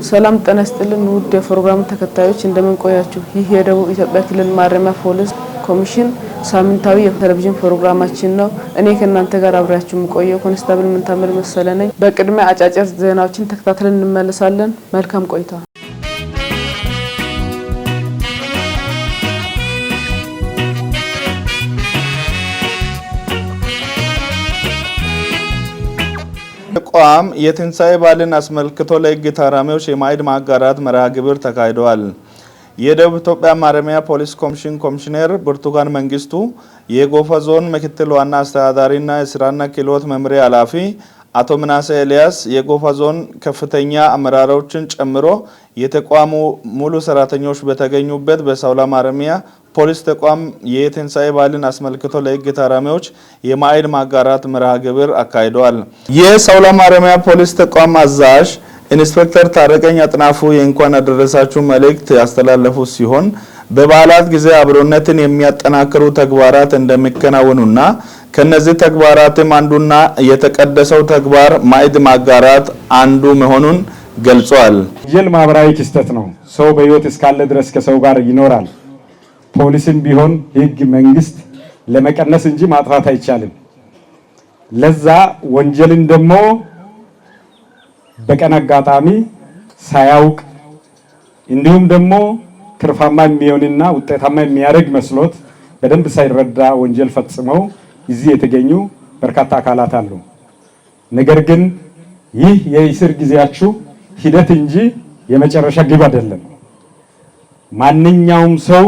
ሰላም ጤና ይስጥልን ውድ የፕሮግራሙ ተከታዮች እንደምን ቆያችሁ? ይህ የደቡብ ኢትዮጵያ ክልል ማረሚያ ፖሊስ ኮሚሽን ሳምንታዊ የቴሌቪዥን ፕሮግራማችን ነው። እኔ ከእናንተ ጋር አብራችሁ የምቆየው ኮንስታብል ምንታምር መሰለ ነኝ። በቅድሚያ አጫጭር ዜናዎችን ተከታትለን እንመለሳለን። መልካም ቆይታ። ተቋም የትንሳኤ በዓልን አስመልክቶ ለሕግ ታራሚዎች የማዕድ ማጋራት መርሃ ግብር ተካሂዷል። የደቡብ ኢትዮጵያ ማረሚያ ፖሊስ ኮሚሽን ኮሚሽነር ብርቱካን መንግስቱ፣ የጎፋ ዞን ምክትል ዋና አስተዳዳሪና የስራና ክህሎት መምሪያ ኃላፊ አቶ ምናሴ ኤልያስ፣ የጎፋ ዞን ከፍተኛ አመራሮችን ጨምሮ የተቋሙ ሙሉ ሰራተኞች በተገኙበት በሳውላ ማረሚያ ፖሊስ ተቋም የትንሳኤ በዓልን አስመልክቶ ለሕግ ታራሚዎች የማዕድ ማጋራት መርሃ ግብር አካሂደዋል። የሳውላ ማረሚያ ፖሊስ ተቋም አዛዥ ኢንስፔክተር ታረቀኝ አጥናፉ የእንኳን አደረሳችሁ መልእክት ያስተላለፉ ሲሆን በበዓላት ጊዜ አብሮነትን የሚያጠናክሩ ተግባራት እንደሚከናወኑና ከነዚህ ተግባራትም አንዱና የተቀደሰው ተግባር ማዕድ ማጋራት አንዱ መሆኑን ገልጿል። ወንጀል ማህበራዊ ክስተት ነው። ሰው በህይወት እስካለ ድረስ ከሰው ጋር ይኖራል። ፖሊስም ቢሆን ህግ መንግስት ለመቀነስ እንጂ ማጥፋት አይቻልም። ለዛ ወንጀልን ደግሞ በቀን አጋጣሚ ሳያውቅ እንዲሁም ደግሞ ትርፋማ የሚሆንና ውጤታማ የሚያደርግ መስሎት በደንብ ሳይረዳ ወንጀል ፈጽመው እዚህ የተገኙ በርካታ አካላት አሉ። ነገር ግን ይህ የእስር ጊዜያችሁ ሂደት እንጂ የመጨረሻ ግብ አይደለም። ማንኛውም ሰው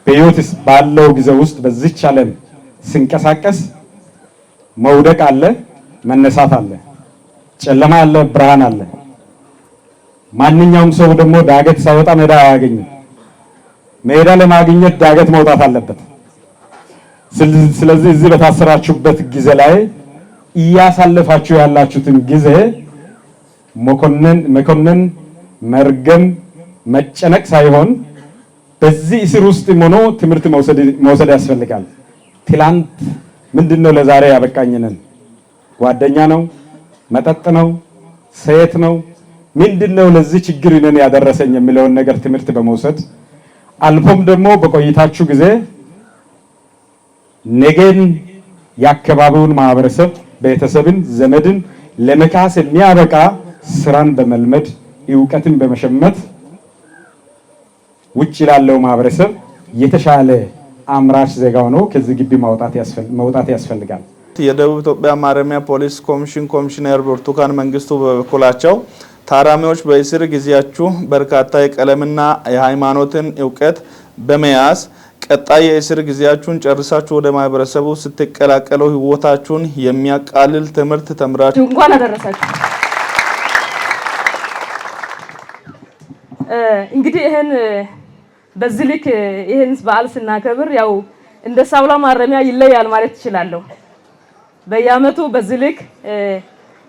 በህይወት ባለው ጊዜ ውስጥ በዚች ዓለም ሲንቀሳቀስ መውደቅ አለ፣ መነሳት አለ፣ ጨለማ አለ፣ ብርሃን አለ። ማንኛውም ሰው ደግሞ ዳገት ሳይወጣ ሜዳ አያገኝም። ሜዳ ለማግኘት ዳገት መውጣት አለበት። ስለዚህ እዚህ በታሰራችሁበት ጊዜ ላይ እያሳለፋችሁ ያላችሁትን ጊዜ መኮንን መርገም መጨነቅ ሳይሆን በዚህ እስር ውስጥ ሆኖ ትምህርት መውሰድ ያስፈልጋል። ትላንት ምንድነው ለዛሬ ያበቃኝነን? ጓደኛ ነው? መጠጥ ነው? ሴት ነው? ምንድነው ለዚህ ችግር እኔን ያደረሰኝ የሚለውን ነገር ትምህርት በመውሰድ አልፎም ደግሞ በቆይታችሁ ጊዜ ነገን ያከባቢውን ማህበረሰብ፣ ቤተሰብን፣ ዘመድን ለመካስ የሚያበቃ ስራን በመልመድ ዕውቀትን በመሸመት ውጭ ላለው ማህበረሰብ የተሻለ አምራች ዜጋ ሆኖ ከዚህ ግቢ መውጣት ያስፈልጋል። የደቡብ ኢትዮጵያ ማረሚያ ፖሊስ ኮሚሽን ኮሚሽነር ብርቱካን መንግስቱ በበኩላቸው ታራሚዎች በእስር ጊዜያችሁ በርካታ የቀለምና የሃይማኖትን ዕውቀት በመያዝ ቀጣይ የእስር ጊዜያችሁን ጨርሳችሁ ወደ ማህበረሰቡ ስትቀላቀሉ ህይወታችሁን የሚያቃልል ትምህርት ተምራችሁ እንኳን አደረሳችሁ። እንግዲህ በዚህ ልክ ይሄን በዓል ስናከብር ያው እንደ ሳውላ ማረሚያ ይለያል ማለት ይችላል። በየዓመቱ በዚህ ልክ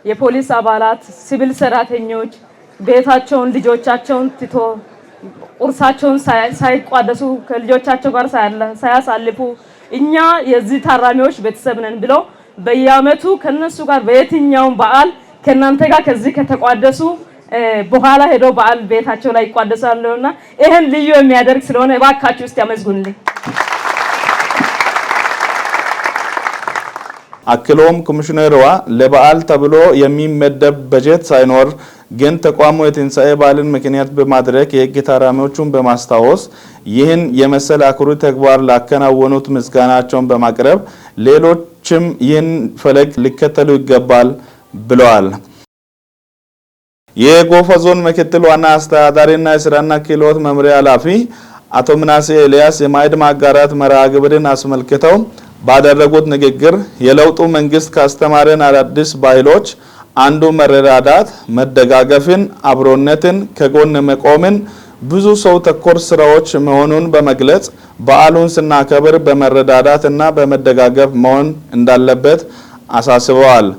የፖሊስ አባላት፣ ሲቪል ሰራተኞች ቤታቸውን ልጆቻቸውን ትቶ ቁርሳቸውን ሳይቋደሱ ከልጆቻቸው ጋር ሳያሳልፉ እኛ የዚህ ታራሚዎች ቤተሰብ ነን ብለው በየዓመቱ ከነሱ ጋር በየትኛው በዓል ከናንተ ጋር ከዚህ ከተቋደሱ በኋላ ሄደው በዓል ቤታቸው ላይ ይቋደሳሉና ይሄን ልዩ የሚያደርግ ስለሆነ እባካችሁ እስቲ አመስግኑልኝ። አክሎም ኮሚሽነሯ ለበዓል ተብሎ የሚመደብ በጀት ሳይኖር ግን ተቋሙ የትንሳኤ በዓልን ምክንያት በማድረግ የሕግ ታራሚዎቹን በማስታወስ ይህን የመሰለ አኩሪ ተግባር ላከናወኑት ምስጋናቸውን በማቅረብ ሌሎችም ይህን ፈለግ ሊከተሉ ይገባል ብለዋል። የጎፋ ዞን ምክትል ዋና አስተዳዳሪና የስራና ክህሎት መምሪያ ኃላፊ አቶ ምናሴ ኤልያስ የማዕድ ማጋራት መርሃ ግብርን አስመልክተው ባደረጉት ንግግር የለውጡ መንግስት ካስተማረን አዳዲስ ባህሎች አንዱ መረዳዳት፣ መደጋገፍን፣ አብሮነትን፣ ከጎን መቆምን ብዙ ሰው ተኮር ስራዎች መሆኑን በመግለጽ በዓሉን ስናከብር በመረዳዳትና በመደጋገፍ መሆን እንዳለበት አሳስበዋል።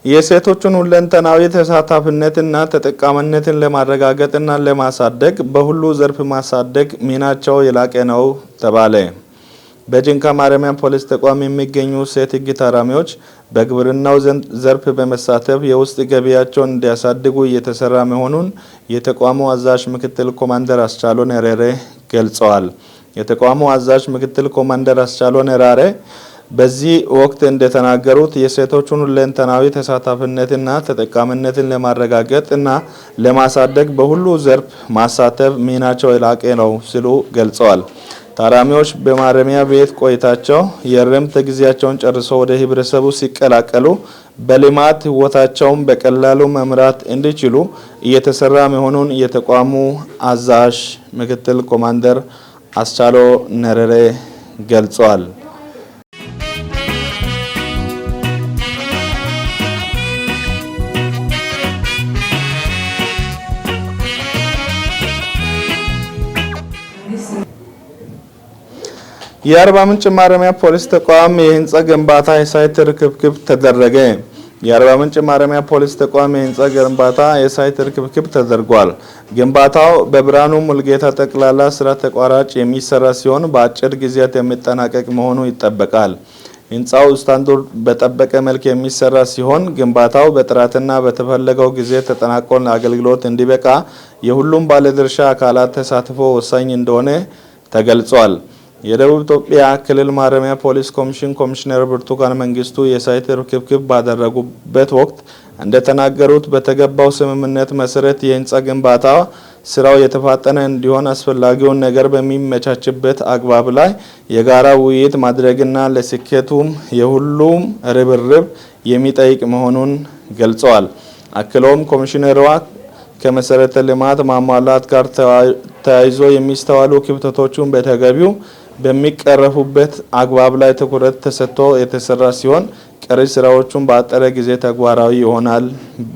የሴቶችን ሁለንተናዊ ተሳታፊነትና ተጠቃሚነትን ለማረጋገጥና ለማሳደግ በሁሉ ዘርፍ ማሳደግ ሚናቸው የላቀ ነው ተባለ። በጂንካ ማረሚያ ፖሊስ ተቋም የሚገኙ ሴት ሕግ ታራሚዎች በግብርናው ዘርፍ በመሳተፍ የውስጥ ገቢያቸውን እንዲያሳድጉ እየተሰራ መሆኑን የተቋሙ አዛዥ ምክትል ኮማንደር አስቻሎ ነረሬ ገልጸዋል። የተቋሙ አዛዥ ምክትል ኮማንደር አስቻሎ ነረሬ በዚህ ወቅት እንደተናገሩት የሴቶችን ሁለንተናዊ ተሳታፊነትና ተጠቃሚነትን ለማረጋገጥና ለማሳደግ በሁሉ ዘርፍ ማሳተፍ ሚናቸው የላቀ ነው ሲሉ ገልጸዋል። ታራሚዎች በማረሚያ ቤት ቆይታቸው የእረፍት ጊዜያቸውን ጨርሰው ወደ ህብረተሰቡ ሲቀላቀሉ በልማት ህይወታቸውን በቀላሉ መምራት እንዲችሉ እየተሰራ መሆኑን የተቋሙ አዛዥ ምክትል ኮማንደር አስቻሎ ነረሬ ገልጸዋል። የአርባ ምንጭ ማረሚያ ፖሊስ ተቋም የህንጻ ግንባታ የሳይት ርክብክብ ተደረገ። የአርባ ምንጭ ማረሚያ ፖሊስ ተቋም የህንጻ ግንባታ የሳይት ርክብክብ ተደርጓል። ግንባታው በብርሃኑ ሙልጌታ ጠቅላላ ስራ ተቋራጭ የሚሰራ ሲሆን በአጭር ጊዜያት የሚጠናቀቅ መሆኑ ይጠበቃል። ህንጻው ስታንዳርድ በጠበቀ መልክ የሚሰራ ሲሆን ግንባታው በጥራትና በተፈለገው ጊዜ ተጠናቆ ለአገልግሎት እንዲበቃ የሁሉም ባለድርሻ አካላት ተሳትፎ ወሳኝ እንደሆነ ተገልጿል። የደቡብ ኢትዮጵያ ክልል ማረሚያ ፖሊስ ኮሚሽን ኮሚሽነር ብርቱካን መንግስቱ የሳይት ርክብክብ ባደረጉበት ወቅት እንደተናገሩት በተገባው ስምምነት መሰረት የህንጻ ግንባታ ስራው የተፋጠነ እንዲሆን አስፈላጊውን ነገር በሚመቻችበት አግባብ ላይ የጋራ ውይይት ማድረግና ለስኬቱም የሁሉም ርብርብ የሚጠይቅ መሆኑን ገልጸዋል። አክለውም ኮሚሽነሯ ከመሰረተ ልማት ማሟላት ጋር ተያይዞ የሚስተዋሉ ክፍተቶችን በተገቢው በሚቀረፉበት አግባብ ላይ ትኩረት ተሰጥቶ የተሰራ ሲሆን ቀሪ ስራዎቹን በአጠረ ጊዜ ተግባራዊ ይሆናል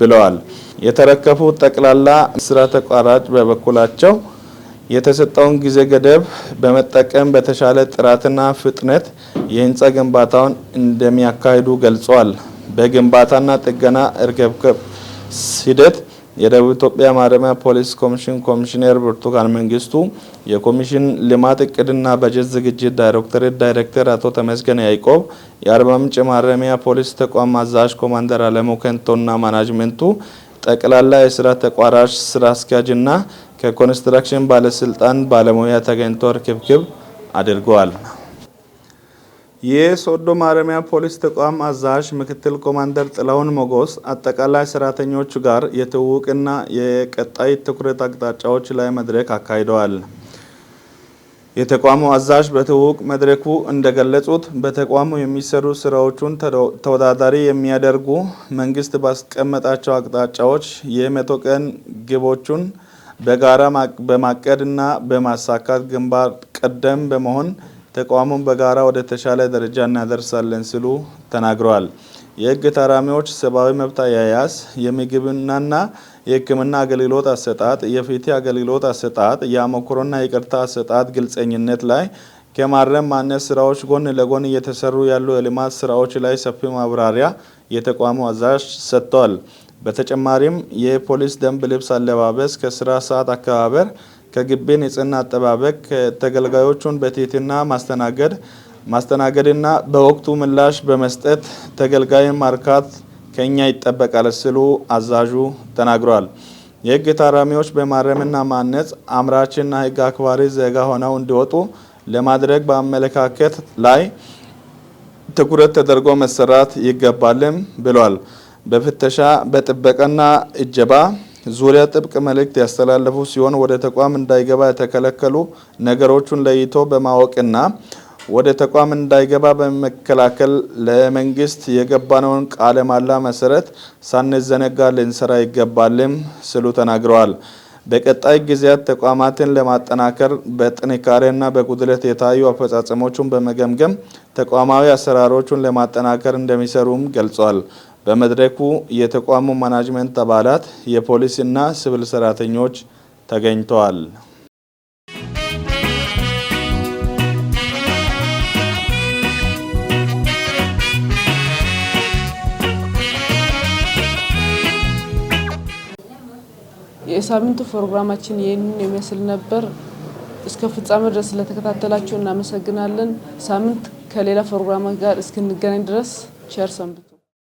ብለዋል። የተረከፉት ጠቅላላ ስራ ተቋራጭ በበኩላቸው የተሰጠውን ጊዜ ገደብ በመጠቀም በተሻለ ጥራትና ፍጥነት የህንጻ ግንባታውን እንደሚያካሂዱ ገልጸዋል። በግንባታና ጥገና ርክብክብ ሂደት የደቡብ ኢትዮጵያ ማረሚያ ፖሊስ ኮሚሽን ኮሚሽነር ብርቱካን መንግስቱ፣ የኮሚሽን ልማት እቅድና በጀት ዝግጅት ዳይሬክቶሬት ዳይሬክተር አቶ ተመስገን ያዕቆብ፣ የአርባ ምንጭ ማረሚያ ፖሊስ ተቋም አዛዥ ኮማንደር አለሙ ከንቶና ማናጅመንቱ፣ ጠቅላላ የስራ ተቋራጭ ስራ አስኪያጅና ከኮንስትራክሽን ባለስልጣን ባለሙያ ተገኝቶ ርክብክብ አድርገዋል። የሶዶ ማረሚያ ፖሊስ ተቋም አዛዥ ምክትል ኮማንደር ጥላሁን ሞጎስ አጠቃላይ ሰራተኞቹ ጋር የትውውቅና የቀጣይ ትኩረት አቅጣጫዎች ላይ መድረክ አካሂደዋል። የተቋሙ አዛዥ በትውውቅ መድረኩ እንደገለጹት በተቋሙ የሚሰሩ ስራዎችን ተወዳዳሪ የሚያደርጉ መንግስት ባስቀመጣቸው አቅጣጫዎች የ100 ቀን ግቦቹን በጋራ በማቀድና በማሳካት ግንባር ቀደም በመሆን ተቋሙን በጋራ ወደ ተሻለ ደረጃ እናደርሳለን ሲሉ ተናግረዋል። የህግ ታራሚዎች ሰብአዊ መብት አያያዝ፣ የምግብና የሕክምና አገልግሎት አሰጣጥ፣ የፍትህ አገልግሎት አሰጣጥ፣ የአመክሮና ይቅርታ አሰጣጥ ግልጸኝነት ላይ ከማረም ማነስ ስራዎች ጎን ለጎን እየተሰሩ ያሉ የልማት ስራዎች ላይ ሰፊ ማብራሪያ የተቋሙ አዛዥ ሰጥተዋል። በተጨማሪም የፖሊስ ደንብ ልብስ አለባበስ፣ ከስራ ሰዓት አከባበር፣ ከግቢ ንጽህና አጠባበቅ፣ ተገልጋዮቹን በትህትና ማስተናገድና በወቅቱ ምላሽ በመስጠት ተገልጋይን ማርካት ከኛ ይጠበቃል ሲሉ አዛዡ ተናግረዋል። የህግ ታራሚዎች በማረምና ማነጽ አምራችና ህግ አክባሪ ዜጋ ሆነው እንዲወጡ ለማድረግ በአመለካከት ላይ ትኩረት ተደርጎ መሰራት ይገባልም ብሏል። በፍተሻ በጥበቃና እጀባ ዙሪያ ጥብቅ መልእክት ያስተላለፉ ሲሆን ወደ ተቋም እንዳይገባ የተከለከሉ ነገሮችን ለይቶ በማወቅና ወደ ተቋም እንዳይገባ በመከላከል ለመንግስት የገባነውን ቃለ መሃላ መሰረት ሳንዘነጋ ልንሰራ ይገባልም ሲሉ ተናግረዋል። በቀጣይ ጊዜያት ተቋማትን ለማጠናከር በጥንካሬና በጉድለት የታዩ አፈጻጸሞችን በመገምገም ተቋማዊ አሰራሮችን ለማጠናከር እንደሚሰሩም ገልጸዋል። በመድረኩ የተቋሙ ማናጅመንት አባላት፣ የፖሊስና ሲቪል ሰራተኞች ተገኝተዋል። የሳምንቱ ፕሮግራማችን ይህንን የሚመስል ነበር። እስከ ፍጻሜ ድረስ ስለተከታተላችሁ እናመሰግናለን። ሳምንት ከሌላ ፕሮግራም ጋር እስክንገናኝ ድረስ ቸር ሰንብቱ።